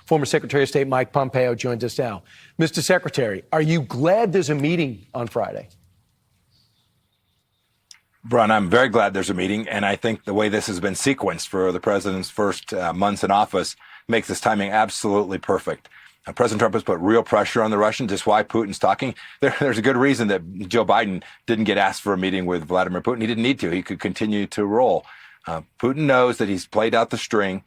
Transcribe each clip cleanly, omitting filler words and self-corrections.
Former Secretary of State Mike Pompeo joins us now. Mr. Secretary, are you glad there's a meeting on Friday? Brian, I'm very glad there's a meeting, and I think the way this has been sequenced for the president's first months in office makes this timing absolutely perfect. President Trump has put real pressure on the Russians. That's why Putin's talking. There's a good reason that Joe Biden didn't get asked for a meeting with Vladimir Putin. He didn't need to. He could continue to roll. Putin knows that he's played out the string.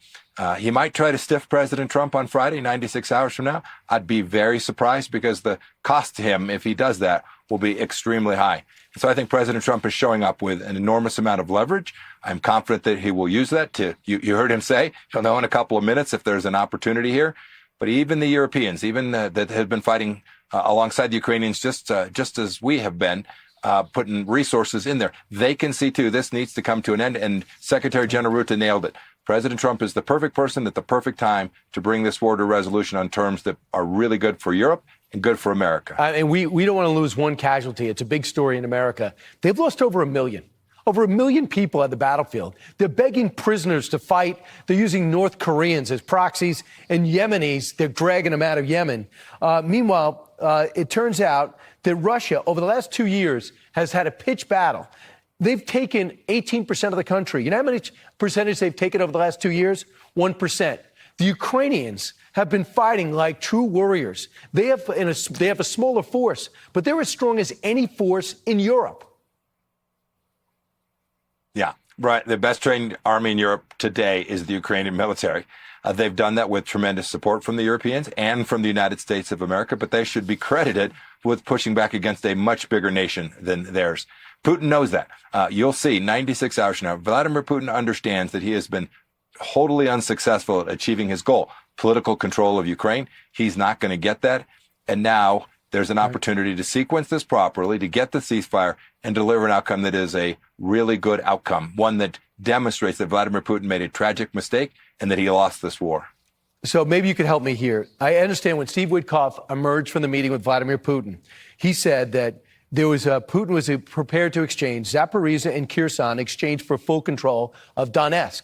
He might try to stiff President Trump on Friday, 96 hours from now. I'd be very surprised because the cost to him, if he does that, will be extremely high. So I think President Trump is showing up with an enormous amount of leverage. I'm confident that he will use that you heard him say, he'll know in a couple of minutes if there's an opportunity here. But even the Europeans, even that have been fighting alongside the Ukrainians, just as we have been, putting resources in there, they can see too this needs to come to an end. And Secretary General Rutte nailed it. President Trump is the perfect person at the perfect time to bring this war to resolution on terms that are really good for Europe and good for America. And we don't want to lose one casualty. It's a big story in America. They've lost over 1 million. Over 1 million people at the battlefield. They're begging prisoners to fight. They're using North Koreans as proxies and Yemenis. They're dragging them out of Yemen. Meanwhile, it turns out that Russia, over the last 2 years, has had a pitched battle. They've taken 18% of the country. You know how many percentage they've taken over the last 2 years? 1%. The Ukrainians have been fighting like true warriors. They have a smaller force, but they're as strong as any force in Europe. Yeah, right. The best trained army in Europe today is the Ukrainian military. They've done that with tremendous support from the Europeans and from the United States of America, but they should be credited with pushing back against a much bigger nation than theirs. Putin knows that. You'll see 96 hours from now, Vladimir Putin understands that he has been totally unsuccessful at achieving his goal, political control of Ukraine. He's not going to get that. And now there's an opportunity to sequence this properly, to get the ceasefire and deliver an outcome that is a really good outcome, one that demonstrates that Vladimir Putin made a tragic mistake and that he lost this war. So maybe you could help me here. I understand when Steve Witkoff emerged from the meeting with Vladimir Putin, he said that Putin was prepared to exchange Zaporizhzhia and Kherson exchange for full control of Donetsk.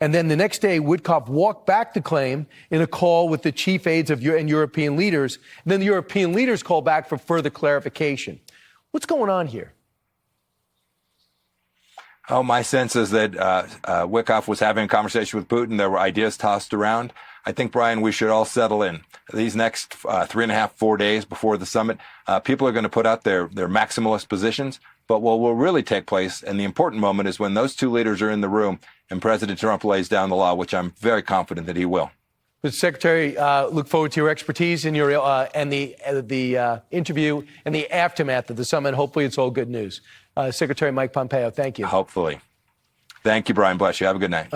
And then the next day, Witkoff walked back the claim in a call with the chief aides and European leaders. And then the European leaders called back for further clarification. What's going on here? Oh, my sense is that Witkoff was having a conversation with Putin. There were ideas tossed around. I think, Brian, we should all settle in. These next 3.5, 4 days before the summit, people are going to put out their maximalist positions. But what will really take place, and the important moment, is when those two leaders are in the room and President Trump lays down the law, which I'm very confident that he will. Mr. Secretary, look forward to your expertise and your and the interview and the aftermath of the summit. Hopefully, it's all good news. Secretary Mike Pompeo, thank you. Hopefully. Thank you, Brian. Bless you. Have a good night.